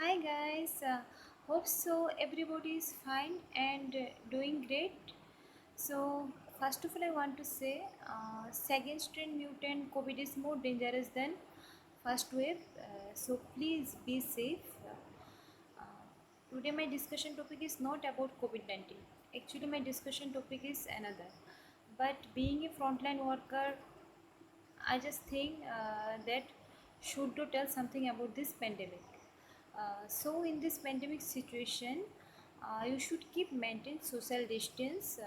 Hi guys, hope so everybody is fine and doing great. So first of all I want to say second strain mutant COVID is more dangerous than first wave. So please be safe. Today my discussion topic is not about COVID-19. Actually my discussion topic is another. But being a frontline worker, I just think that should to tell something about this pandemic. So in this pandemic situation, you should keep maintain social distance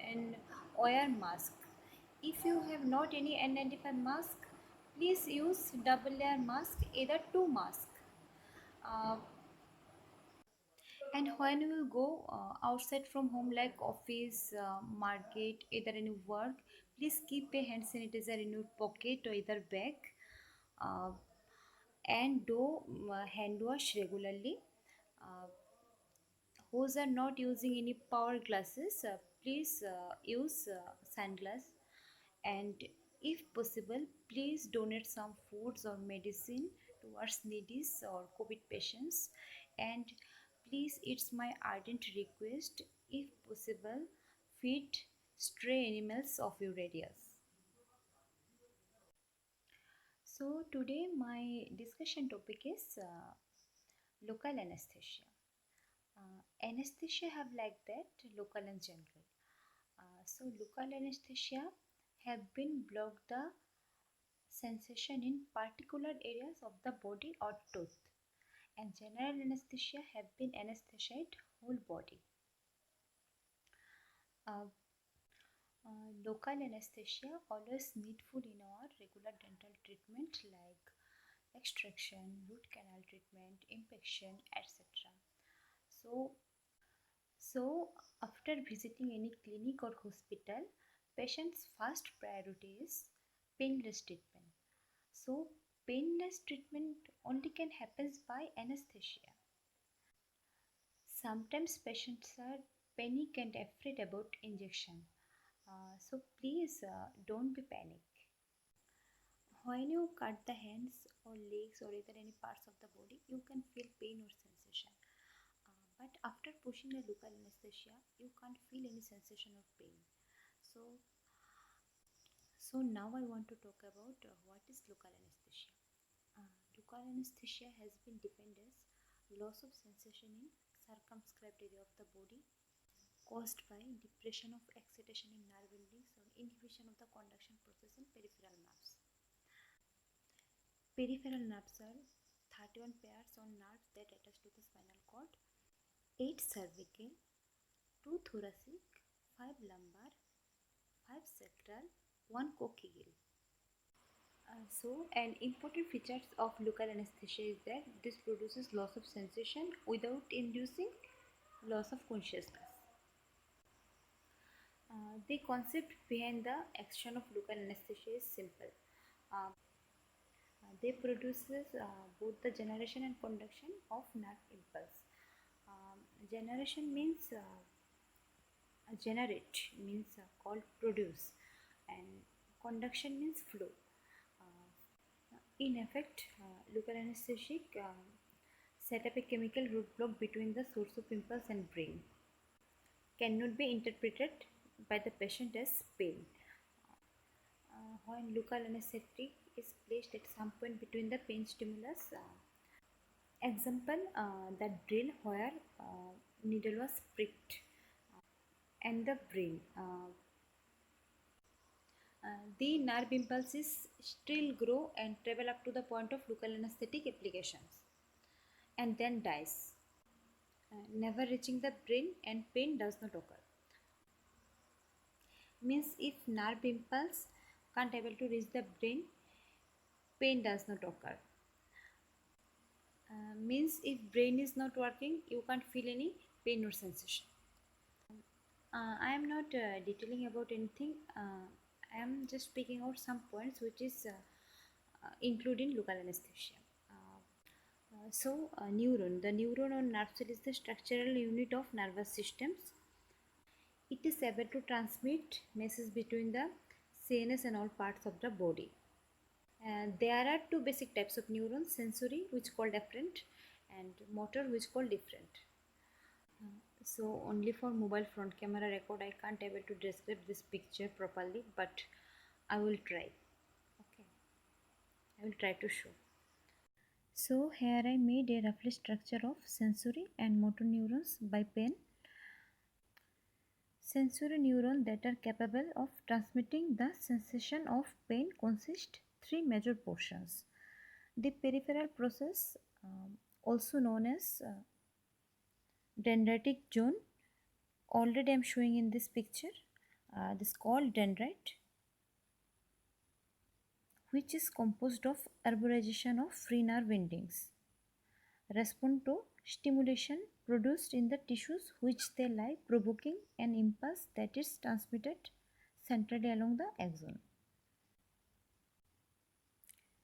and wear mask. If you have not any N95 mask, please use double layer mask, either two mask. Uh, and when you go outside from home, like office, market, either in work, please keep a hand sanitizer in your pocket or either bag, uh, and do hand wash regularly. Uh, whose are not using any power glasses, please use sunglass, and if possible, please donate some foods or medicine towards needy or COVID patients. And please, it's my ardent request, if possible, feed stray animals of your areas. So today my discussion topic is local anesthesia. Anesthesia have like that local and general. So local anesthesia have been block the sensation in particular areas of the body or tooth, and general anesthesia have been anesthetized whole body. Uh, Local anesthesia always needful in our regular dental treatment like extraction, root canal treatment, infection, etc. So So, after visiting any clinic or hospital, patient's first priority is painless treatment. So, painless treatment only can happen by anesthesia. Sometimes patients are panic and afraid about injection. So please don't be panic. When you cut the hands or legs or either any parts of the body, you can feel pain or sensation. But after pushing a local anesthesia, you can't feel any sensation of pain. So, so now I want to talk about what is local anesthesia. Local anesthesia has been defined as loss of sensation in circumscribed area of the body caused by depression of excitation in nerve endings or inhibition of the conduction process in peripheral nerves. Peripheral nerves are 31 pairs of nerves that attach to the spinal cord, 8 cervical, 2 thoracic, 5 lumbar, 5 sacral, 1 coccygeal. An important feature of local anesthesia is that this produces loss of sensation without inducing loss of consciousness. The concept behind the action of local anesthesia is simple. They produces both the generation and conduction of nerve impulse. Generation means generate means called produce, and conduction means flow. In effect, local anesthetic set up a chemical roadblock between the source of impulse and brain. Cannot be interpreted by the patient as pain. When local anesthetic is placed at some point between the pain stimulus, example, the drill where needle was pricked, and the brain. The nerve impulses still grow and travel up to the point of local anesthetic applications and then dies, never reaching the brain, and pain does not occur. Means if nerve impulse can't able to reach the brain, pain does not occur. Means if brain is not working, you can't feel any pain or sensation. I am not detailing about anything. I am just speaking out some points which is including local anesthesia. Neuron. The neuron or nerve cell is the structural unit of nervous systems. It is able to transmit messages between the CNS and all parts of the body. There are two basic types of neurons: sensory, which is called afferent, and motor which call different. So only for mobile front camera record I can't able to describe this picture properly, but I will try. Okay, I will try to show. So here I made a roughly structure of sensory and motor neurons by pen. Sensory neurons that are capable of transmitting the sensation of pain consist three major portions. The peripheral process, also known as dendritic zone, already I am showing in this picture. This called dendrite, which is composed of arborization of free nerve endings, respond to stimulation produced in the tissues which they lie, provoking an impulse that is transmitted centrally along the axon.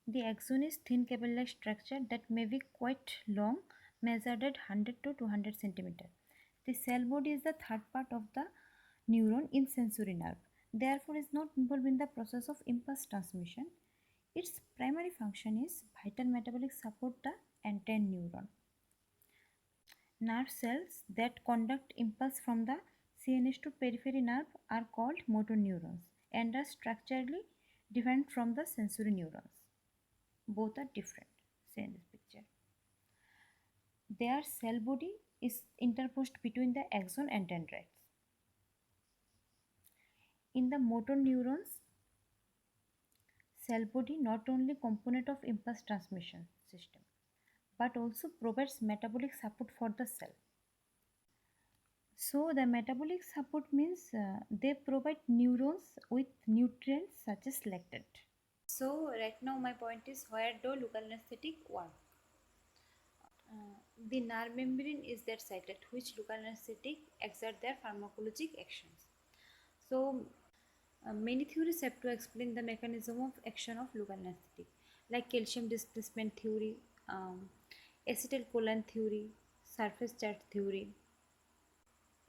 The axon is thin cable-like structure that may be quite long, measured at 100 to 200 cm. The cell body is the third part of the neuron in sensory nerve. Therefore, is not involved in the process of impulse transmission. Its primary function is vital metabolic support the entire neuron. Nerve cells that conduct impulse from the CNS to periphery nerve are called motor neurons and are structurally different from the sensory neurons. Both are different. See in this picture. Their cell body is interposed between the axon and dendrites. In the motor neurons, cell body not only component of impulse transmission system but also provides metabolic support for the cell. So the metabolic support means they provide neurons with nutrients such as lactate. So right now my point is, where do local anesthetic work? The nerve membrane is that site at which local anesthetic exert their pharmacologic actions. So many theories have to explain the mechanism of action of local anesthetic, like calcium displacement theory, acetylcholine theory, surface charge theory.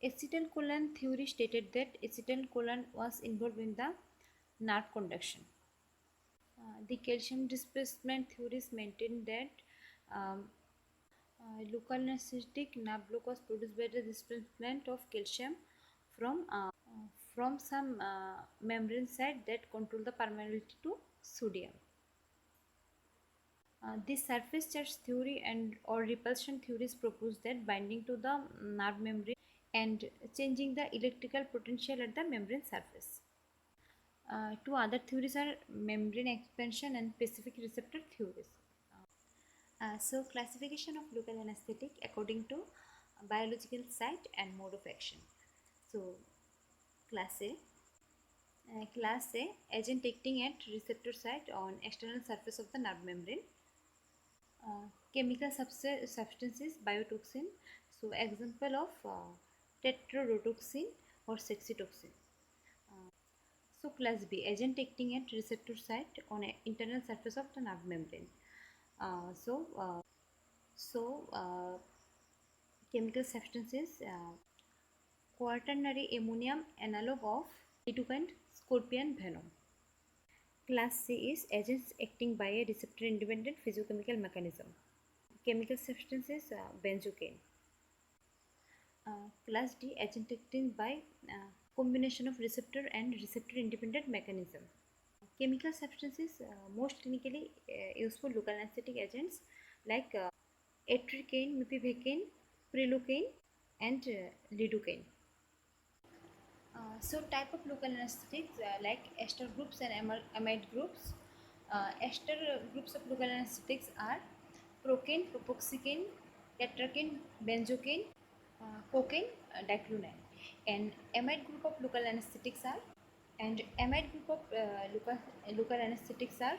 Acetylcholine theory stated that acetylcholine was involved in the nerve conduction. The calcium displacement theories maintain that local anesthetic nerve block was produced by the displacement of calcium from some membrane site that control the permeability to sodium. The surface charge theory and or repulsion theories propose that binding to the nerve membrane and changing the electrical potential at the membrane surface. Two other theories are membrane expansion and specific receptor theories. So classification of local anesthetic according to biological site and mode of action. So class A. Class A, agent acting at receptor site on external surface of the nerve membrane. Chemical substances, biotoxin. So example of tetrodotoxin or sexitoxin. So class B, agent acting at receptor site on internal surface of the nerve membrane. Chemical substances, quaternary ammonium analog of lidocaine scorpion venom. Class C is agents acting by a receptor independent physiochemical mechanism. Chemical substances, benzocaine. Class D, agent acting by combination of receptor and receptor independent mechanism. Chemical substances, most clinically useful local anesthetic agents like etricaine, mepivacaine, prilocaine and lidocaine. So type of local anesthetics like ester groups and amide groups. Ester groups of local anesthetics are procaine, propoxycaine, catracaine, benzocaine, cocaine, diclonine. And amide group of local anesthetics are local anesthetics are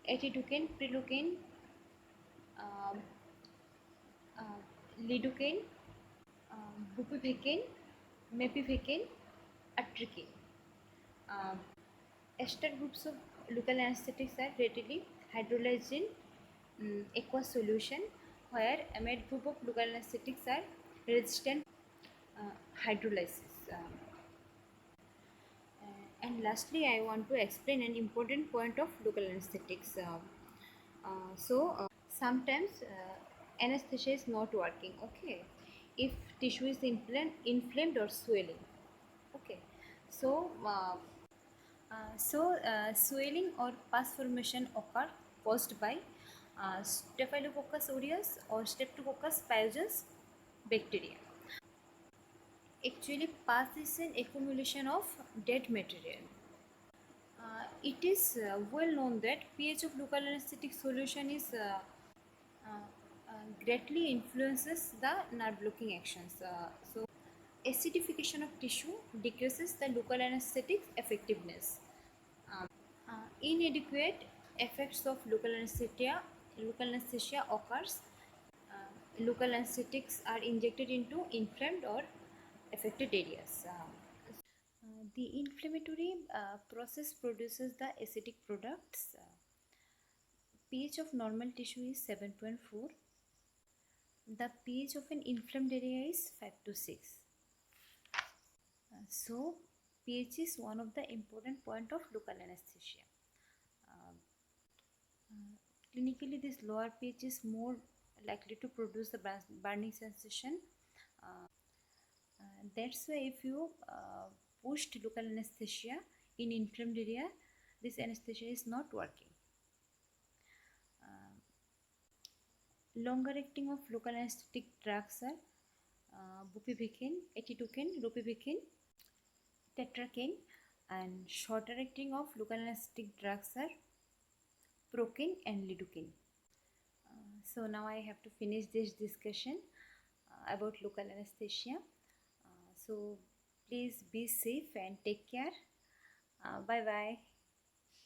atidocaine, prilocaine, um, lidocaine, bupivacaine, mepivacaine, atricane. Um, Ester groups of local anesthetics are readily hydrolyzed in aqueous solution, where amide group of local anesthetics are resistant hydrolysis. And lastly, I want to explain an important point of local anesthetics. Sometimes anesthesia is not working. Okay, if tissue is inflamed or swelling. Okay, so swelling or pus formation occur caused by Staphylococcus aureus or Streptococcus pyogenes bacteria. Actually, pus is an accumulation of dead material. It is well known that pH of local anesthetic solution is greatly influences the nerve blocking actions. So acidification of tissue decreases the local anesthetic effectiveness. Inadequate effects of local anesthesia occurs. Local anesthetics are injected into inflamed or affected areas. The inflammatory process produces the acidic products. pH of normal tissue is 7.4. The pH of an inflamed area is 5 to 6. So pH is one of the important point of local anesthesia. Uh, Clinically, this lower pH is more likely to produce the burning sensation. That's why if you pushed local anesthesia in inflamed area, this anesthesia is not working. Longer acting of local anesthetic drugs are bupivacaine, atitocane, ropivacaine, tetracaine, and shorter acting of local anesthetic drugs are procaine and lidocaine. So now I have to finish this discussion about local anesthesia. So please be safe and take care. Bye bye.